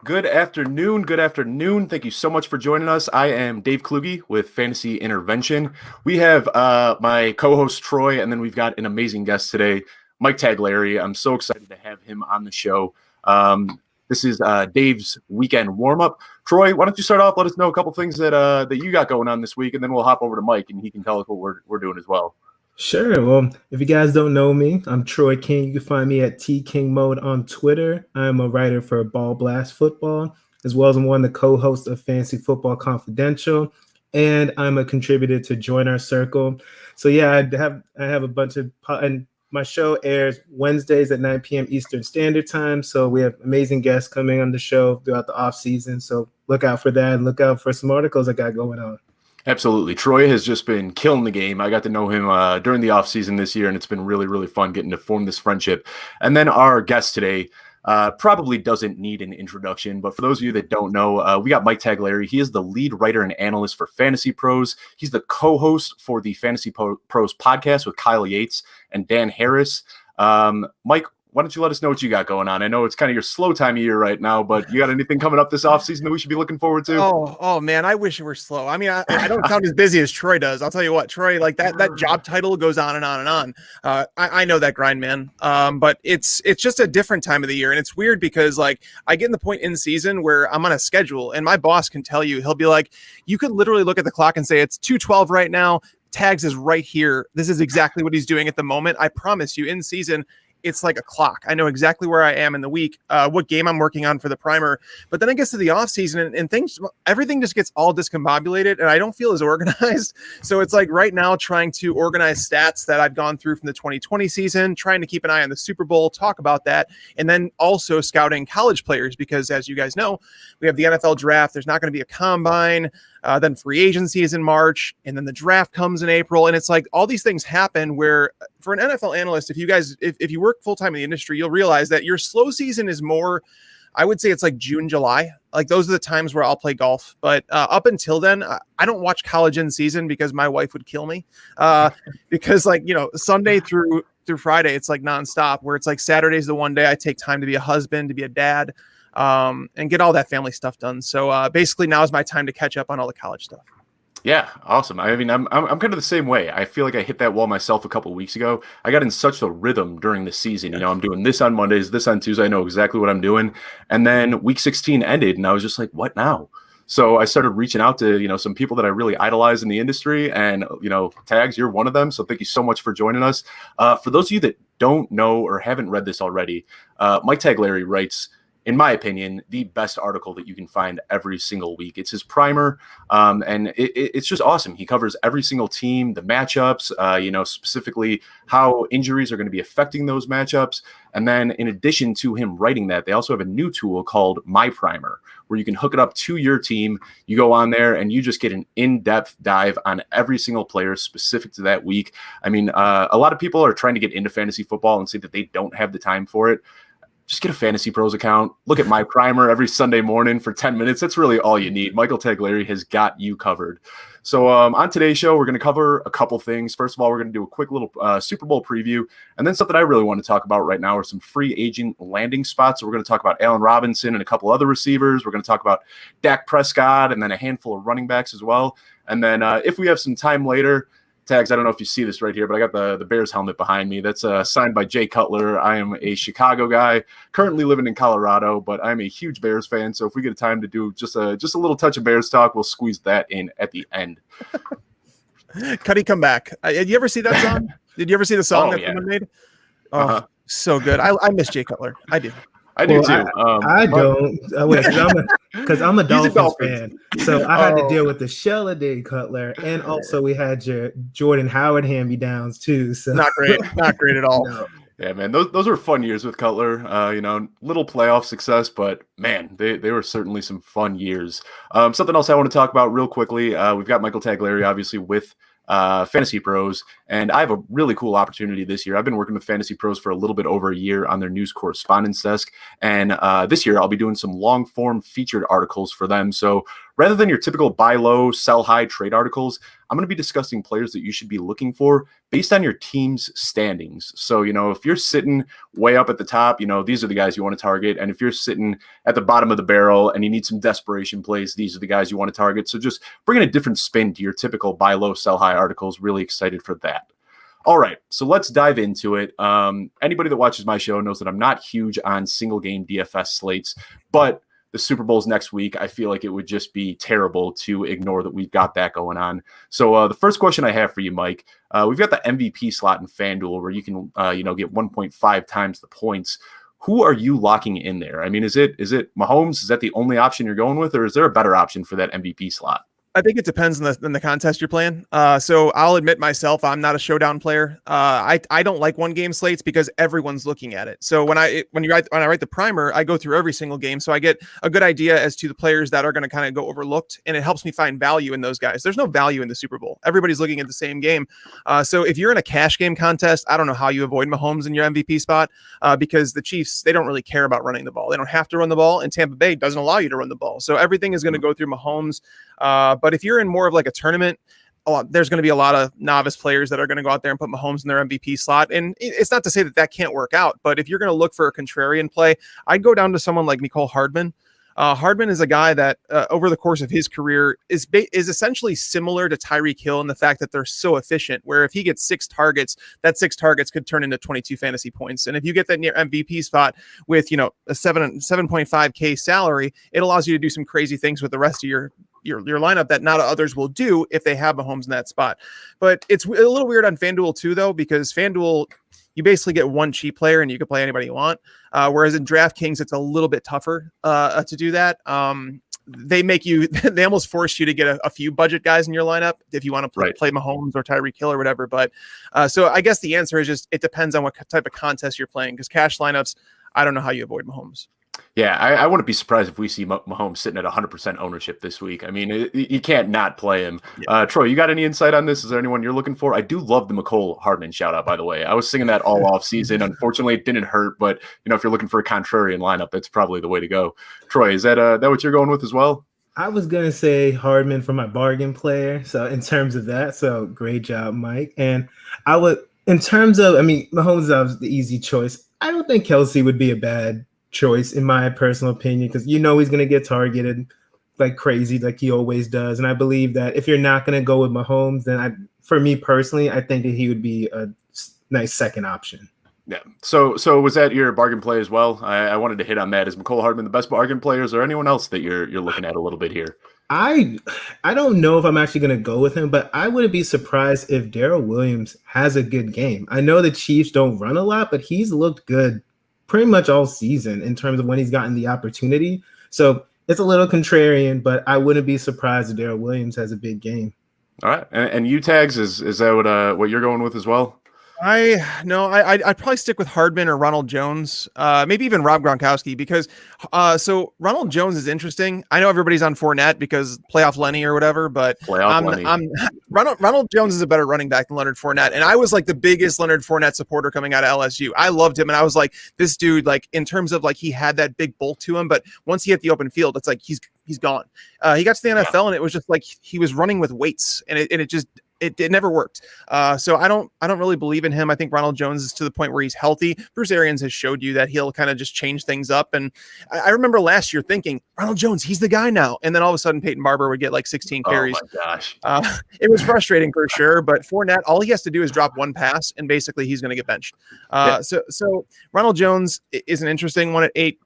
Good afternoon. Good afternoon. Thank you so much for joining us. I am Dave Kluge with Fantasy Intervention. We have my co-host Troy, and then we've got an amazing guest today, Mike Tagliere. I'm so excited to have him on the show. This is Dave's weekend warm-up. Troy, why don't you start off? Let us know a couple things that you got going on this week, and then we'll hop over to Mike, and he can tell us what we're doing as well. Sure. Well, if you guys don't know me, I'm Troy King. You can find me at TKing Mode on Twitter. I'm a writer for Ball Blast Football, as well as I'm one of the co-hosts of Fantasy Football Confidential, and I'm a contributor to Join Our Circle. So yeah, I have a bunch of, and my show airs Wednesdays at 9 p.m. Eastern Standard Time. So we have amazing guests coming on the show throughout the off season. So look out for that, and look out for some articles I got going on. Absolutely. Troy has just been killing the game. I got to know him during the offseason this year, and it's been really, really fun getting to form this friendship. And then our guest today probably doesn't need an introduction, but for those of you that don't know, we got Mike Tagliere. He is the lead writer and analyst for FantasyPros. He's the co-host for the FantasyPros podcast with Kyle Yates and Dan Harris. Mike, why don't you let us know what you got going on? I know it's kind of your slow time of year right now, but you got anything coming up this offseason that we should be looking forward to? Oh man, I wish it were slow. I mean, I don't sound as busy as Troy does. I'll tell you what, Troy, like that job title goes on and on and on. I know that grind, man. But it's just a different time of the year. And it's weird because like I get in the point in season where I'm on a schedule and my boss can tell you, he'll be like, you could literally look at the clock and say it's 2:12 right now. Tags is right here. This is exactly what he's doing at the moment. I promise you in season, it's like a clock. I know exactly where I am in the week, what game I'm working on for the primer. But then it gets to the off season and everything just gets all discombobulated and I don't feel as organized. So it's like right now trying to organize stats that I've gone through from the 2020 season, trying to keep an eye on the Super Bowl, talk about that, and then also scouting college players because as you guys know, we have the NFL draft. There's not going to be a combine. Then free agency is in March, and then the draft comes in April. And it's like all these things happen where for an NFL analyst, if you work full-time in the industry, you'll realize that your slow season is more, I would say it's like June, July. Like those are the times where I'll play golf. But up until then, I don't watch college in season because my wife would kill me. Because like, Sunday through Friday, it's like nonstop where it's like Saturday's the one day I take time to be a husband, to be a dad. And get all that family stuff done. So basically now is my time to catch up on all the college stuff. Yeah, awesome. I mean, I'm kind of the same way. I feel like I hit that wall myself a couple of weeks ago. I got in such a rhythm during the season. I'm doing this on Mondays, this on Tuesday. I know exactly what I'm doing. And then week 16 ended, and I was just like, what now? So I started reaching out to, some people that I really idolize in the industry. And, Tags, you're one of them. So thank you so much for joining us. For those of you that don't know or haven't read this already, Mike Tagliere writes, in my opinion, the best article that you can find every single week. It's his primer, and it's just awesome. He covers every single team, the matchups, specifically how injuries are going to be affecting those matchups. And then in addition to him writing that, they also have a new tool called My Primer, where you can hook it up to your team. You go on there and you just get an in-depth dive on every single player specific to that week. I mean, a lot of people are trying to get into fantasy football and say that they don't have the time for it. Just get a FantasyPros account. Look at My Primer every Sunday morning for 10 minutes. That's really all you need. Michael Tagliere has got you covered. So on today's show, we're going to cover a couple things. First of all, we're going to do a quick little Super Bowl preview. And then something I really want to talk about right now are some free agent landing spots. So we're going to talk about Allen Robinson and a couple other receivers. We're going to talk about Dak Prescott and then a handful of running backs as well. And then if we have some time later, Tags, I don't know if you see this right here, but I got the Bears helmet behind me. That's signed by Jay Cutler. I am a Chicago guy, currently living in Colorado, but I'm a huge Bears fan. So if we get time to do just a little touch of Bears talk, we'll squeeze that in at the end. Cuddy, come back. Did you ever see that song? Did you ever see the song that someone made? Oh, so good. I miss Jay Cutler. I do. I do too. I don't, because I'm a Dolphins fan. So I had to deal with the shell of Jay Cutler, and also we had your Jordan Howard hand-me-downs too. So not great at all. No. Yeah, man, those were fun years with Cutler. Little playoff success, but man, they were certainly some fun years. Something else I want to talk about real quickly. We've got Michael Tagliere, obviously, with FantasyPros, and I have a really cool opportunity this year. I've been working with FantasyPros for a little bit over a year on their news correspondence desk, and this year I'll be doing some long-form featured articles for them. So rather than your typical buy low, sell high trade articles, I'm going to be discussing players that you should be looking for based on your team's standings. So, if you're sitting way up at the top, these are the guys you want to target. And if you're sitting at the bottom of the barrel and you need some desperation plays, these are the guys you want to target. So just bringing a different spin to your typical buy low, sell high articles. Really excited for that. All right, so let's dive into it. Anybody that watches my show knows that I'm not huge on single game DFS slates, but the Super Bowl's next week. I feel like it would just be terrible to ignore that we've got that going on. So the first question I have for you, Mike, we've got the MVP slot in FanDuel where you can, get 1.5 times the points. Who are you locking in there? I mean, is it Mahomes? Is that the only option you're going with, or is there a better option for that MVP slot? I think it depends on the contest you're playing. So I'll admit myself, I'm not a showdown player. I don't like one game slates because everyone's looking at it. So when I write the primer, I go through every single game, so I get a good idea as to the players that are going to kind of go overlooked, and it helps me find value in those guys. There's no value in the Super Bowl. Everybody's looking at the same game. So if you're in a cash game contest, I don't know how you avoid Mahomes in your MVP spot because the Chiefs, they don't really care about running the ball. They don't have to run the ball, and Tampa Bay doesn't allow you to run the ball. So everything is going to go through Mahomes. But if you're in more of like a tournament, there's going to be a lot of novice players that are going to go out there and put Mahomes in their MVP slot. And it's not to say that can't work out, but if you're going to look for a contrarian play, I'd go down to someone like Nicole Hardman. Hardman is a guy that over the course of his career is essentially similar to Tyreek Hill in the fact that they're so efficient, where if he gets 6 targets, that 6 targets could turn into 22 fantasy points. And if you get that near MVP spot with, a 7.5K salary, it allows you to do some crazy things with the rest of your lineup that not others will do if they have Mahomes in that spot. But it's a little weird on FanDuel too, though, because FanDuel, you basically get one cheap player and you can play anybody you want. Whereas in DraftKings, it's a little bit tougher to do that. They almost force you to get a few budget guys in your lineup if you want to play Mahomes or Tyreek Hill or whatever. But so I guess the answer is just, it depends on what type of contest you're playing, because cash lineups, I don't know how you avoid Mahomes. Yeah, I wouldn't be surprised if we see Mahomes sitting at 100% ownership this week. I mean, you can't not play him. Yeah. Troy, you got any insight on this? Is there anyone you're looking for? I do love the Nicole Hardman shout out, by the way. I was singing that all off season. Unfortunately, it didn't hurt, but if you're looking for a contrarian lineup, that's probably the way to go. Troy, is that what you're going with as well? I was going to say Hardman for my bargain player. So in terms of that, so great job, Mike. And in terms of, Mahomes is the easy choice. I don't think Kelsey would be a bad choice in my personal opinion, because he's going to get targeted like crazy, like he always does. And I believe that if you're not going to go with Mahomes, then for me personally, I think that he would be a nice second option. Yeah. So was that your bargain play as well? I wanted to hit on that. Is Nicole Hardman the best bargain player? Is there anyone else that you're looking at a little bit here? I don't know if I'm actually going to go with him, but I wouldn't be surprised if Darrell Williams has a good game. I know the Chiefs don't run a lot, but he's looked good pretty much all season in terms of when he's gotten the opportunity. So it's a little contrarian, but I wouldn't be surprised if Darrell Williams has a big game. All right. And you tags, is that what you're going with as well? I'd probably stick with Hardman or Ronald Jones, maybe even Rob Gronkowski, because so Ronald Jones is interesting. I know everybody's on Fournette because playoff Lenny or whatever, but Ronald Jones is a better running back than Leonard Fournette, and I was like the biggest Leonard Fournette supporter coming out of LSU. I loved him, and I was like, this dude, like in terms of like he had that big bulk to him, but once he hit the open field, it's like he's gone. He got to the NFL, and it was just like he was running with weights, and it never worked. So I don't really believe in him. I think Ronald Jones is to the point where he's healthy. Bruce Arians has showed you that he'll kind of just change things up. And I remember last year thinking, Ronald Jones, he's the guy now. And then all of a sudden Peyton Barber would get like 16 carries. Oh my gosh. It was frustrating for sure. But Fournette, all he has to do is drop one pass and basically he's going to get benched. So Ronald Jones is an interesting one at 8.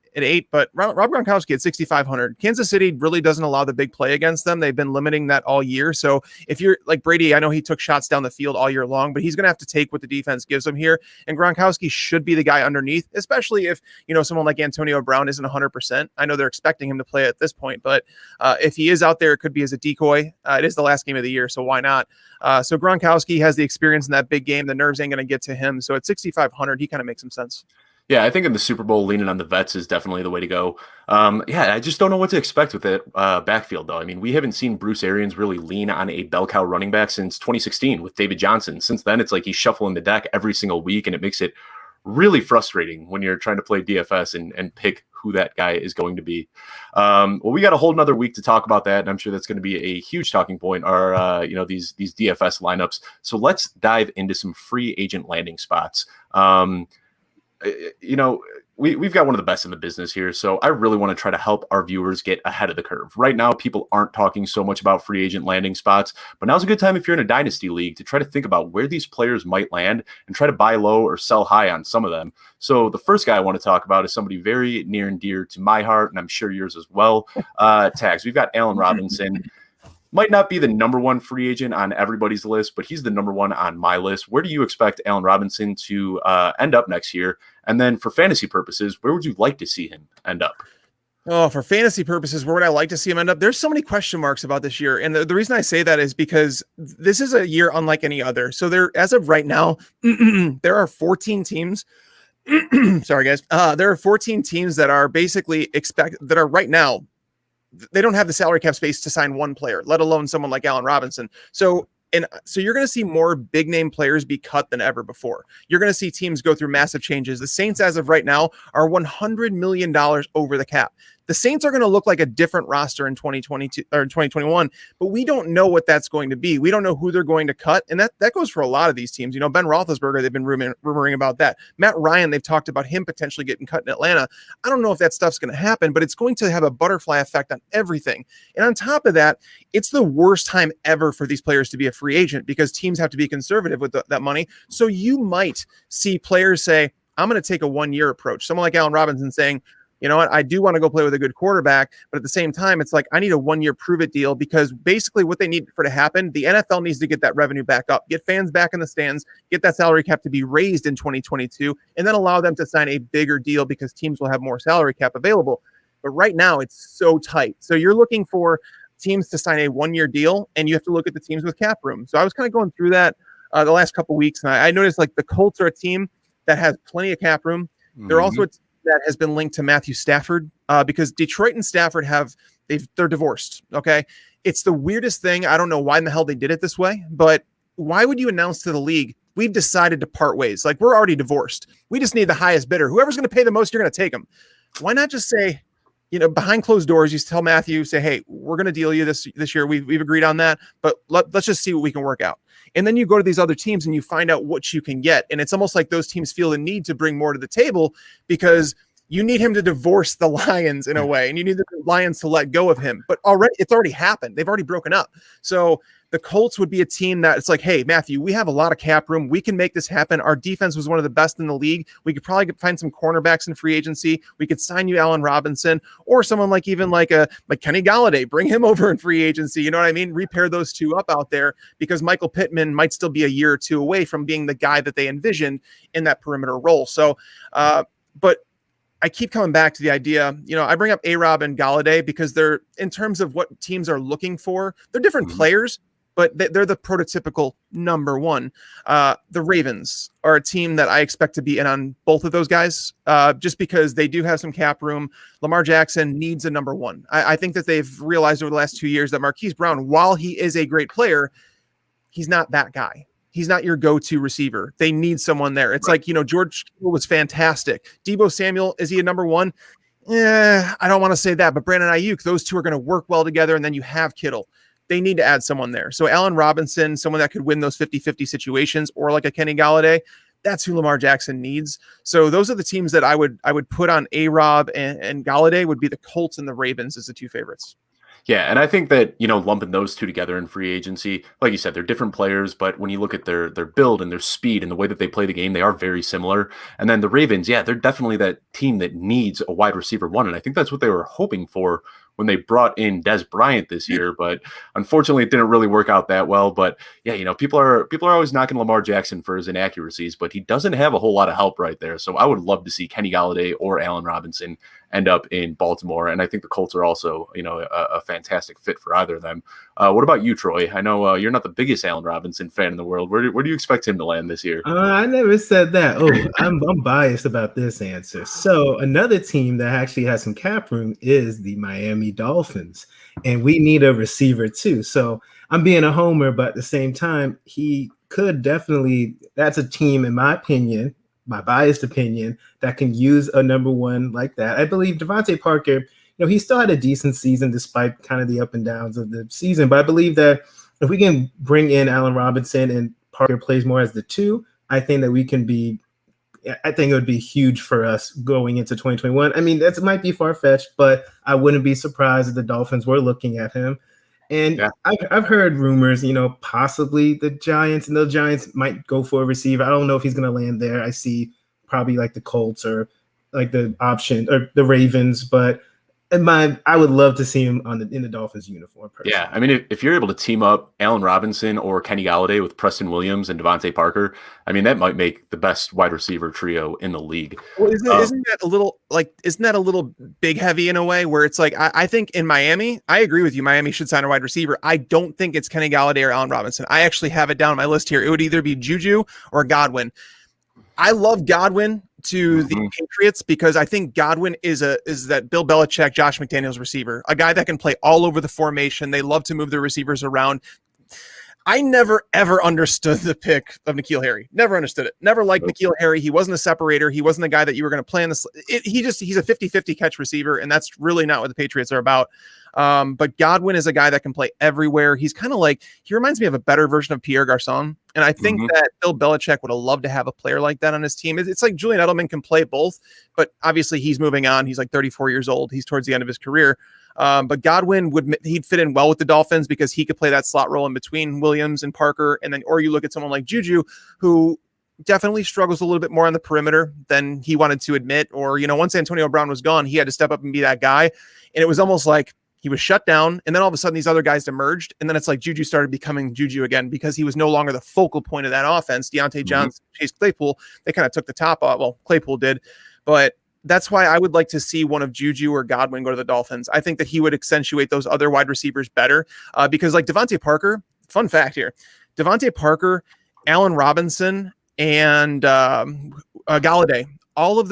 But Rob Gronkowski at 6,500. Kansas City really doesn't allow the big play against them. They've been limiting that all year. So if you're like Brady, I know he took shots down the field all year long, but he's going to have to take what the defense gives him here. And Gronkowski should be the guy underneath, especially if, someone like Antonio Brown isn't 100%. I know they're expecting him to play at this point, but if he is out there, it could be as a decoy. It is the last game of the year, so why not? So Gronkowski has the experience in that big game. The nerves ain't going to get to him. So at 6,500, he kind of makes some sense. Yeah, I think in the Super Bowl, leaning on the vets is definitely the way to go. I just don't know what to expect with that backfield, though. I mean, we haven't seen Bruce Arians really lean on a bell cow running back since 2016 with David Johnson. Since then, it's like he's shuffling the deck every single week, and it makes it really frustrating when you're trying to play DFS and pick who that guy is going to be. Well, we got a whole nother week to talk about that, and I'm sure that's going to be a huge talking point, are these DFS lineups. So let's dive into some free agent landing spots. We've got one of the best in the business here, so I really want to try to help our viewers get ahead of the curve. Right now, people aren't talking so much about free agent landing spots, but now's a good time if you're in a dynasty league to try to think about where these players might land and try to buy low or sell high on some of them. So the first guy I want to talk about is somebody very near and dear to my heart, and I'm sure yours as well. Tags. We've got Allen Robinson. Might not be the number one free agent on everybody's list, but he's the number one on my list. Where do you expect Allen Robinson to end up next year? And then for fantasy purposes, where would you like to see him end up? Oh, for fantasy purposes, where would I like to see him end up? There's so many question marks about this year. And the reason I say that is because this is a year unlike any other. So as of right now, there are 14 teams. Sorry, guys. There are 14 teams that are basically that are right now, they don't have the salary cap space to sign one player, let alone someone like Allen Robinson. So you're going to see more big name players be cut than ever before. You're going to see teams go through massive changes. The Saints, as of right now, are $100 million over the cap. The Saints are going to look like a different roster in 2022 or 2021, but we don't know what that's going to be. We don't know who they're going to cut. And that goes for a lot of these teams. Ben Roethlisberger, they've been rumoring about that. Matt Ryan, they've talked about him potentially getting cut in Atlanta. I don't know if that stuff's going to happen, but it's going to have a butterfly effect on everything. And on top of that, it's the worst time ever for these players to be a free agent because teams have to be conservative with that money. So you might see players say, I'm going to take a 1-year approach. Someone like Allen Robinson saying, you know what, I do want to go play with a good quarterback, but at the same time, it's like I need a 1-year prove-it deal because basically what they need for it to happen, the NFL needs to get that revenue back up, get fans back in the stands, get that salary cap to be raised in 2022, and then allow them to sign a bigger deal because teams will have more salary cap available. But right now, it's so tight. So you're looking for teams to sign a 1-year deal, and you have to look at the teams with cap room. So I was kind of going through that the last couple of weeks, and I noticed like the Colts are a team that has plenty of cap room. They're also a team that has been linked to Matthew Stafford because Detroit and Stafford they're divorced. Okay. It's the weirdest thing. I don't know why in the hell they did it this way, but why would you announce to the league, we've decided to part ways? Like we're already divorced. We just need the highest bidder. Whoever's going to pay the most, you're going to take them. Why not just say, behind closed doors, you tell Matthew, say, hey, we're going to deal you this year. We've agreed on that, but let's just see what we can work out. And then you go to these other teams and you find out what you can get. And it's almost like those teams feel the need to bring more to the table because you need him to divorce the Lions in a way, and you need the Lions to let go of him. But it's already happened. They've already broken up. So the Colts would be a team that it's like, hey, Matthew, we have a lot of cap room. We can make this happen. Our defense was one of the best in the league. We could probably find some cornerbacks in free agency. We could sign you Allen Robinson or someone like Kenny Galladay, bring him over in free agency. You know what I mean? Repair those two up out there because Michael Pittman might still be a year or two away from being the guy that they envisioned in that perimeter role. So, but I keep coming back to the idea, I bring up A-Rob and Galladay because they're, in terms of what teams are looking for, they're different players, but they're the prototypical number one. The Ravens are a team that I expect to be in on both of those guys just because they do have some cap room. Lamar Jackson needs a number one. I think that they've realized over the last 2 years that Marquise Brown, while he is a great player, he's not that guy. He's not your go-to receiver. They need someone there. It's like, George Kittle was fantastic. Deebo Samuel, is he a number one? I don't want to say that, but Brandon Ayuk, those two are going to work well together, and then you have Kittle. They need to add someone there. So Allen Robinson, someone that could win those 50-50 situations, or like a Kenny Galladay, that's who Lamar Jackson needs. So those are the teams that I would put on A-Rob and Galladay would be the Colts and the Ravens as the two favorites. Yeah, and I think that, lumping those two together in free agency, like you said, they're different players, but when you look at their build and their speed and the way that they play the game, they are very similar. And then the Ravens, yeah, they're definitely that team that needs a wide receiver one, and I think that's what they were hoping for when they brought in Dez Bryant this year, but unfortunately it didn't really work out that well. But yeah, people are always knocking Lamar Jackson for his inaccuracies, but he doesn't have a whole lot of help right there. So I would love to see Kenny Galladay or Allen Robinson end up in Baltimore. And I think the Colts are also, a fantastic fit for either of them. What about you, Troy? I know you're not the biggest Allen Robinson fan in the world. Where do you expect him to land this year? I never said that. Oh, I'm biased about this answer. So another team that actually has some cap room is the Miami Dolphins, and we need a receiver too. So I'm being a homer, but at the same time, he could definitely, that's a team, in my opinion, my biased opinion, that can use a number one like that. I believe Devontae Parker, he still had a decent season despite kind of the up and downs of the season. But I believe that if we can bring in Allen Robinson and Parker plays more as the two, I think that we can be – I think it would be huge for us going into 2021. I mean, that might be far-fetched, but I wouldn't be surprised if the Dolphins were looking at him. And yeah. I've heard rumors, possibly the Giants might go for a receiver. I don't know if he's going to land there. I see probably like the Colts or like the option or the Ravens, but I would love to see him in the Dolphins uniform. Personally. Yeah, I mean, if you're able to team up Allen Robinson or Kenny Golladay with Preston Williams and Devontae Parker, I mean, that might make the best wide receiver trio in the league. Well, isn't that a little big heavy in a way where it's like, I think in Miami, I agree with you. Miami should sign a wide receiver. I don't think it's Kenny Golladay or Allen Robinson. I actually have it down on my list here. It would either be Juju or Godwin. I love Godwin to the Patriots because I think Godwin is that Bill Belichick, Josh McDaniels receiver, a guy that can play all over the formation. They love to move their receivers around. I never, ever understood the pick of N'Keal Harry. Never understood it. Never liked N'Keal Harry. He wasn't a separator. He wasn't the guy that you were going to play in this. He's a 50-50 catch receiver, and that's really not what the Patriots are about. But Godwin is a guy that can play everywhere. He's kind of like, he reminds me of a better version of Pierre Garçon. And I think that Bill Belichick would have loved to have a player like that on his team. It's like Julian Edelman can play both, but obviously he's moving on. He's like 34 years old. He's towards the end of his career. But Godwin he'd fit in well with the Dolphins because he could play that slot role in between Williams and Parker. And then, or you look at someone like Juju, who definitely struggles a little bit more on the perimeter than he wanted to admit. Or, once Antonio Brown was gone, he had to step up and be that guy. And it was almost like he was shut down. And then all of a sudden these other guys emerged. And then it's like Juju started becoming Juju again because he was no longer the focal point of that offense. Deontay Johnson, Chase Claypool, they kind of took the top off. Well, Claypool did, but that's why I would like to see one of Juju or Godwin go to the Dolphins. I think that he would accentuate those other wide receivers better because like Devontae Parker, fun fact here, Devontae Parker, Allen Robinson, and Golladay, all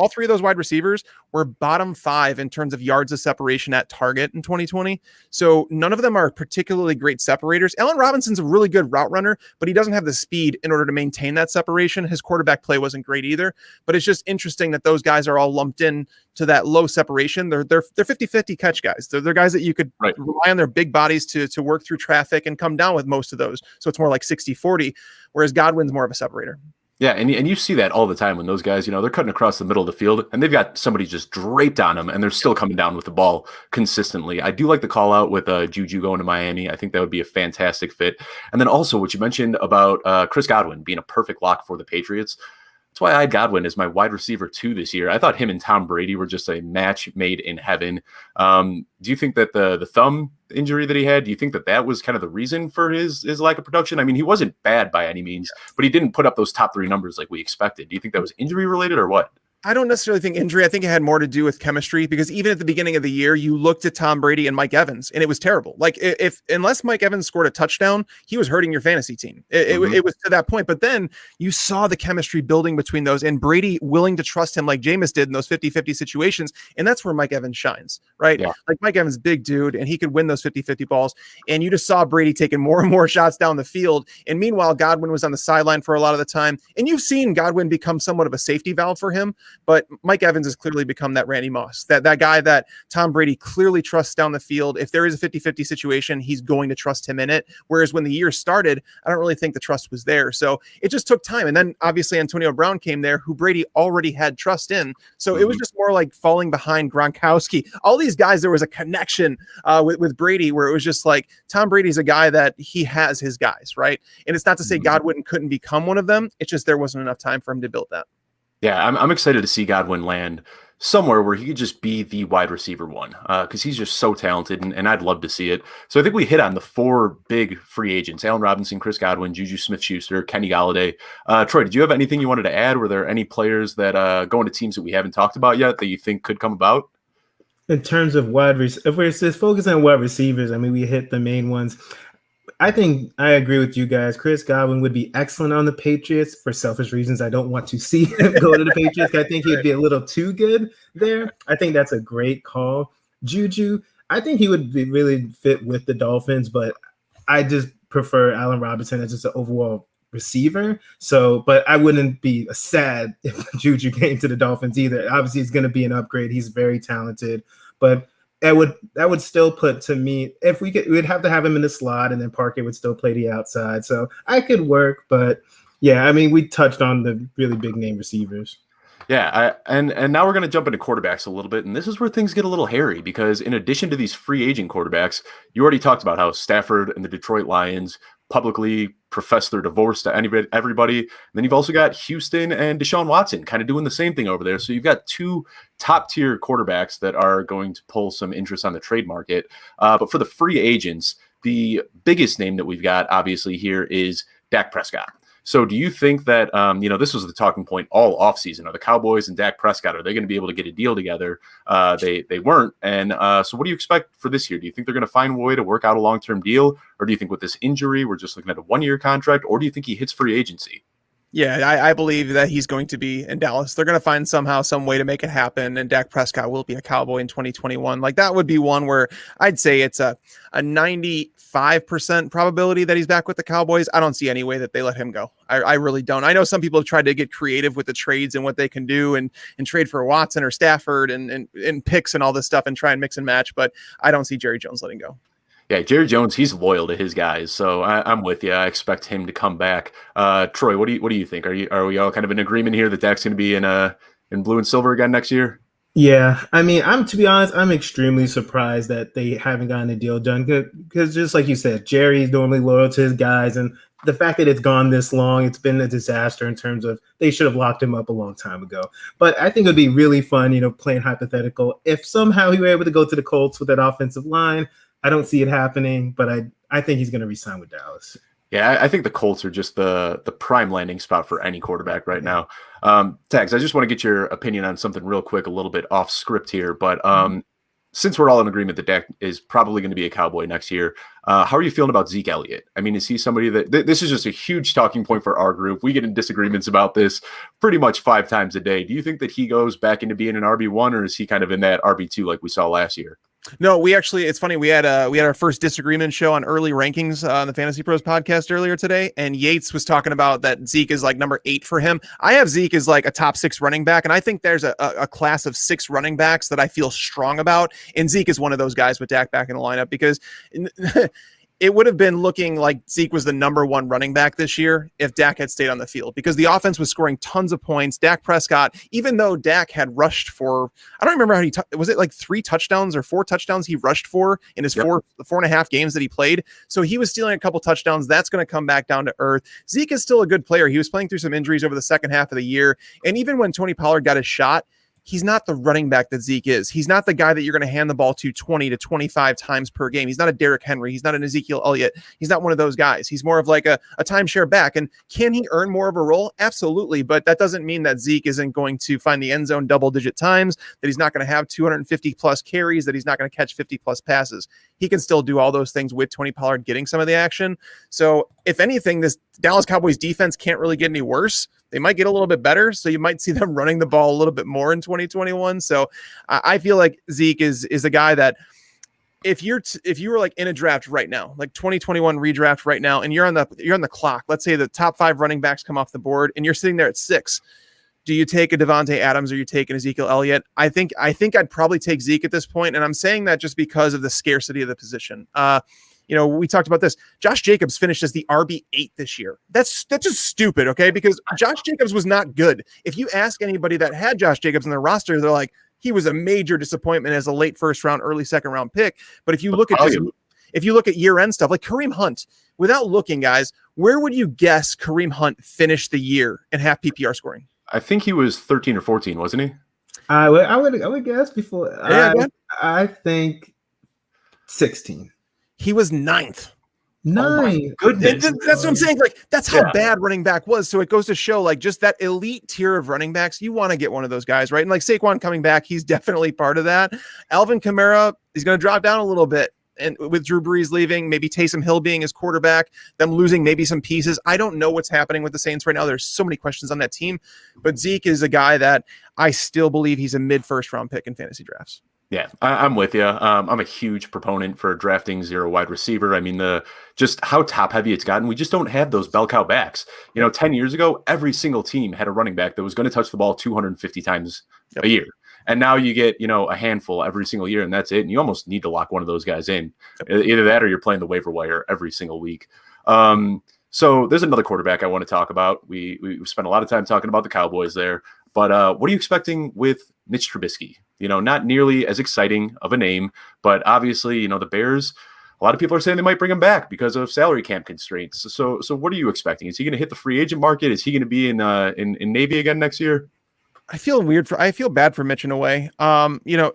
three of those wide receivers were bottom 5 in terms of yards of separation at target in 2020. So none of them are particularly great separators. Allen Robinson's a really good route runner, but he doesn't have the speed in order to maintain that separation. His quarterback play wasn't great either, but it's just interesting that those guys are all lumped in to that low separation. They're 50-50 catch guys. They're guys that you could rely on their big bodies to work through traffic and come down with most of those. So it's more like 60-40, whereas Godwin's more of a separator. Yeah, and you see that all the time when those guys, they're cutting across the middle of the field and they've got somebody just draped on them and they're still coming down with the ball consistently. I do like the call out with Juju going to Miami. I think that would be a fantastic fit. And then also what you mentioned about Chris Godwin being a perfect lock for the Patriots. That's why I had Godwin as my wide receiver 2 this year. I thought him and Tom Brady were just a match made in heaven. Do you think that the thumb injury that he had, do you think that was kind of the reason for his lack of production? I mean, he wasn't bad by any means, but he didn't put up those top 3 numbers like we expected. Do you think that was injury related or what? I don't necessarily think injury. I think it had more to do with chemistry because even at the beginning of the year, you looked at Tom Brady and Mike Evans and it was terrible. Like unless Mike Evans scored a touchdown, he was hurting your fantasy team. It was to that point. But then you saw the chemistry building between those and Brady willing to trust him like Jameis did in those 50-50 situations. And that's where Mike Evans shines, right? Yeah. Like Mike Evans, big dude, and he could win those 50-50 balls. And you just saw Brady taking more and more shots down the field. And meanwhile, Godwin was on the sideline for a lot of the time. And you've seen Godwin become somewhat of a safety valve for him. But Mike Evans has clearly become that Randy Moss, that guy that Tom Brady clearly trusts down the field. If there is a 50-50 situation, he's going to trust him in it. Whereas when the year started, I don't really think the trust was there. So it just took time. And then obviously Antonio Brown came there, who Brady already had trust in. So it was just more like falling behind Gronkowski. All these guys, there was a connection with Brady where it was just like Tom Brady's a guy that he has his guys, right? And it's not to say Godwin couldn't become one of them. It's just there wasn't enough time for him to build that. Yeah, I'm excited to see Godwin land somewhere where he could just be the wide receiver 1 because he's just so talented, and I'd love to see it. So I think we hit on the 4 big free agents: Allen Robinson, Chris Godwin, Juju Smith-Schuster, Kenny Golladay. Troy, did you have anything you wanted to add? Were there any players that go into teams that we haven't talked about yet that you think could come about? In terms of if we're just focusing on wide receivers, I mean, we hit the main ones. I think I agree with you guys. Chris Godwin would be excellent on the Patriots. For selfish reasons, I don't want to see him go to the Patriots. I think he'd be a little too good there. I think that's a great call. Juju, I think he would really fit with the Dolphins, but I just prefer Allen Robinson as just an overall receiver. So, but I wouldn't be sad if Juju came to the Dolphins either. Obviously, it's going to be an upgrade. He's very talented, but that would still put, to me, if we'd have to have him in the slot, and then Parker would still play the outside. So I could work, but yeah, I mean, we touched on the really big name receivers. Yeah, and now we're going to jump into quarterbacks a little bit, and this is where things get a little hairy because in addition to these free agent quarterbacks, you already talked about how Stafford and the Detroit Lions publicly profess their divorce to everybody. And then you've also got Houston and Deshaun Watson kind of doing the same thing over there. So you've got two top-tier quarterbacks that are going to pull some interest on the trade market. But for the free agents, the biggest name that we've got obviously here is Dak Prescott. So do you think that, this was the talking point all offseason, are the Cowboys and Dak Prescott, are they going to be able to get a deal together? They weren't. And so what do you expect for this year? Do you think they're going to find a way to work out a long-term deal? Or do you think with this injury, we're just looking at a one-year contract? Or do you think he hits free agency? Yeah, I believe that he's going to be in Dallas. They're going to find somehow, some way to make it happen, and Dak Prescott will be a Cowboy in 2021. Like, that would be one where I'd say it's a 95% probability that he's back with the Cowboys. I don't see any way that they let him go. I really don't. I know some people have tried to get creative with the trades and what they can do and trade for Watson or Stafford and picks and all this stuff and try and mix and match, but I don't see Jerry Jones letting go. Yeah, Jerry Jones, he's loyal to his guys, so I'm with you. I expect him to come back. Troy, what do you think? Are we all kind of in agreement here that Dak's going to be in blue and silver again next year? Yeah, I mean, to be honest, I'm extremely surprised that they haven't gotten a deal done because just like you said, Jerry's normally loyal to his guys, and the fact that it's gone this long, it's been a disaster in terms of they should have locked him up a long time ago. But I think it'd be really fun, playing hypothetical. If somehow he were able to go to the Colts with that offensive line, I don't see it happening, but I think he's going to re-sign with Dallas. Yeah, I think the Colts are just the prime landing spot for any quarterback right now. Tags, I just want to get your opinion on something real quick, a little bit off script here, but since we're all in agreement that Dak is probably going to be a Cowboy next year, how are you feeling about Zeke Elliott? I mean, is he somebody that this is just a huge talking point for our group? We get in disagreements about this pretty much 5 times a day. Do you think that he goes back into being an RB1, or is he kind of in that RB2 like we saw last year? No, it's funny. We had our first disagreement show on early rankings on the Fantasy Pros podcast earlier today. And Yates was talking about that Zeke is like number 8 for him. I have Zeke as like a top 6 running back. And I think there's a class of 6 running backs that I feel strong about. And Zeke is one of those guys with Dak back in the lineup because it would have been looking like Zeke was the number 1 running back this year if Dak had stayed on the field because the offense was scoring tons of points. Dak Prescott, even though Dak had rushed for, I don't remember how many, was it like 3 touchdowns or 4 touchdowns he rushed for in his 4.5 games that he played. So he was stealing a couple touchdowns. That's going to come back down to earth. Zeke is still a good player. He was playing through some injuries over the second half of the year. And even when Tony Pollard got his shot, he's not the running back that Zeke is. He's not the guy that you're going to hand the ball to 20 to 25 times per game. He's not a Derrick Henry. He's not an Ezekiel Elliott. He's not one of those guys. He's more of like a timeshare back. And can he earn more of a role? Absolutely. But that doesn't mean that Zeke isn't going to find the end zone double-digit times, that he's not going to have 250-plus carries, that he's not going to catch 50-plus passes. He can still do all those things with Tony Pollard getting some of the action. So if anything, this Dallas Cowboys defense can't really get any worse. They might get a little bit better, so you might see them running the ball a little bit more in 2021. So I feel like Zeke is a guy that if you were like in a draft right now, like 2021 redraft right now, and you're on the clock, let's say the top 5 running backs come off the board, and you're sitting there at 6. Do you take a Devontae Adams or you take an Ezekiel Elliott? I think I'd probably take Zeke at this point, and I'm saying that just because of the scarcity of the position. We talked about this. Josh Jacobs finished as the RB8 this year. That's just stupid, okay? Because Josh Jacobs was not good. If you ask anybody that had Josh Jacobs in their roster, they're like, he was a major disappointment as a late first round, early second round pick. But if you look at year-end stuff, like Kareem Hunt, without looking, guys, where would you guess Kareem Hunt finished the year in half PPR scoring? I think he was 13 or 14, wasn't he? I would guess before. Yeah, I think 16. He was 9th. Oh goodness. That's what I'm saying. Like, that's how bad running back was. So it goes to show, like, just that elite tier of running backs, you want to get one of those guys, right? And like Saquon coming back, he's definitely part of that. Alvin Kamara, he's going to drop down a little bit. And with Drew Brees leaving, maybe Taysom Hill being his quarterback, them losing maybe some pieces. I don't know what's happening with the Saints right now. There's so many questions on that team. But Zeke is a guy that I still believe he's a mid-first round pick in fantasy drafts. Yeah, I'm with you. I'm a huge proponent for drafting zero wide receiver. I mean, just how top heavy it's gotten. We just don't have those bell cow backs. 10 years ago, every single team had a running back that was going to touch the ball 250 times a year. And now you get, a handful every single year, and that's it. And you almost need to lock one of those guys in. Either that or you're playing the waiver wire every single week. So there's another quarterback I want to talk about. We spent a lot of time talking about the Cowboys there. But what are you expecting with Mitch Trubisky? Not nearly as exciting of a name, but obviously, the Bears, a lot of people are saying they might bring him back because of salary cap constraints. So what are you expecting? Is he going to hit the free agent market? Is he going to be in Navy again next year? I feel bad for Mitch in a way.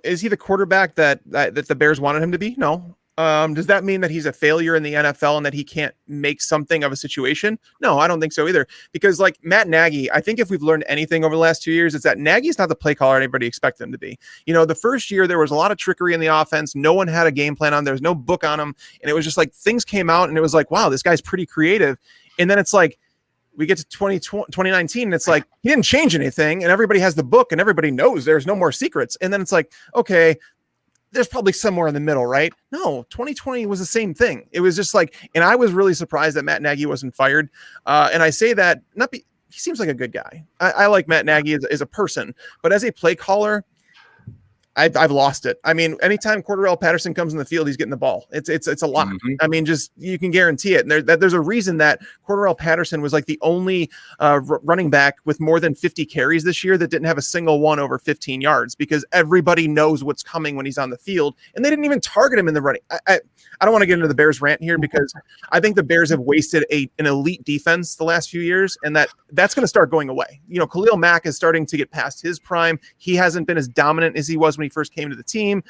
Is he the quarterback that the Bears wanted him to be? No. Does that mean that he's a failure in the NFL and that he can't make something of a situation? No, I don't think so either. Because like Matt Nagy, I think if we've learned anything over the last 2 years, it's that Nagy's not the play caller anybody expected him to be. The first year there was a lot of trickery in the offense. No one had a game plan on. There was no book on him. And it was just like things came out and it was like, wow, this guy's pretty creative. And then it's like, we get to 2019 and it's like, he didn't change anything and everybody has the book and everybody knows there's no more secrets. And then it's like, okay, there's probably somewhere in the middle, right? No, 2020 was the same thing. It was just like, and I was really surprised that Matt Nagy wasn't fired. And I say that he seems like a good guy. I like Matt Nagy as a person, but as a play caller, I've lost it. I mean, anytime Cordarrelle Patterson comes in the field, he's getting the ball. It's a lot. Mm-hmm. I mean, just you can guarantee it. And there's a reason that Cordarrelle Patterson was like the only running back with more than 50 carries this year that didn't have a single one over 15 yards because everybody knows what's coming when he's on the field, and they didn't even target him in the running. I don't want to get into the Bears rant here because I think the Bears have wasted an elite defense the last few years, and that's going to start going away. Khalil Mack is starting to get past his prime. He hasn't been as dominant as he was when he first came to the team.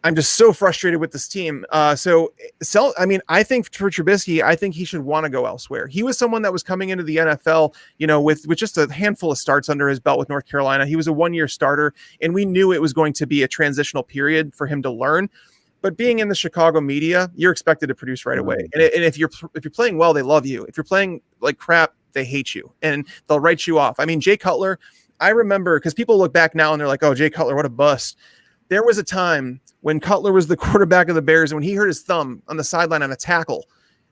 I'm just so frustrated with this team. I think for Trubisky, I think he should want to go elsewhere. He was someone that was coming into the NFL, with just a handful of starts under his belt with North Carolina. He was a one-year starter, and we knew it was going to be a transitional period for him to learn. But being in the Chicago media, you're expected to produce right away. And if you're playing well, they love you. If you're playing like crap, they hate you, and they'll write you off. I mean, Jay Cutler, I remember because people look back now and they're like, oh, Jay Cutler, what a bust. There was a time when Cutler was the quarterback of the Bears, and when he hurt his thumb on the sideline on a tackle,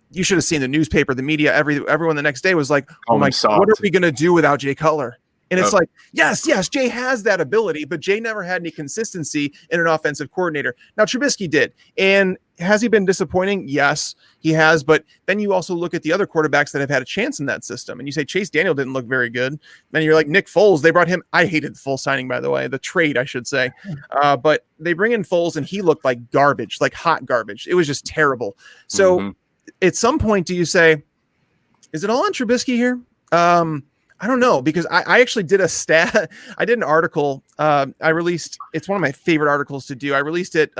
you should have seen the newspaper, the media, everyone the next day was like, oh my God, what are we going to do without Jay Cutler? And it's like, yes, Jay has that ability, but Jay never had any consistency in an offensive coordinator. Now, Trubisky did. And has he been disappointing? Yes, he has. But then you also look at the other quarterbacks that have had a chance in that system. And you say Chase Daniel didn't look very good. Then you're like, Nick Foles, they brought him. I hated the Foles signing, by the way, the trade, I should say. But they bring in Foles, and he looked like garbage, like hot garbage. It was just terrible. So at some point, do you say, is it all on Trubisky here? I don't know, because I actually did a stat. I did an article. I released. It's one of my favorite articles to do. I released it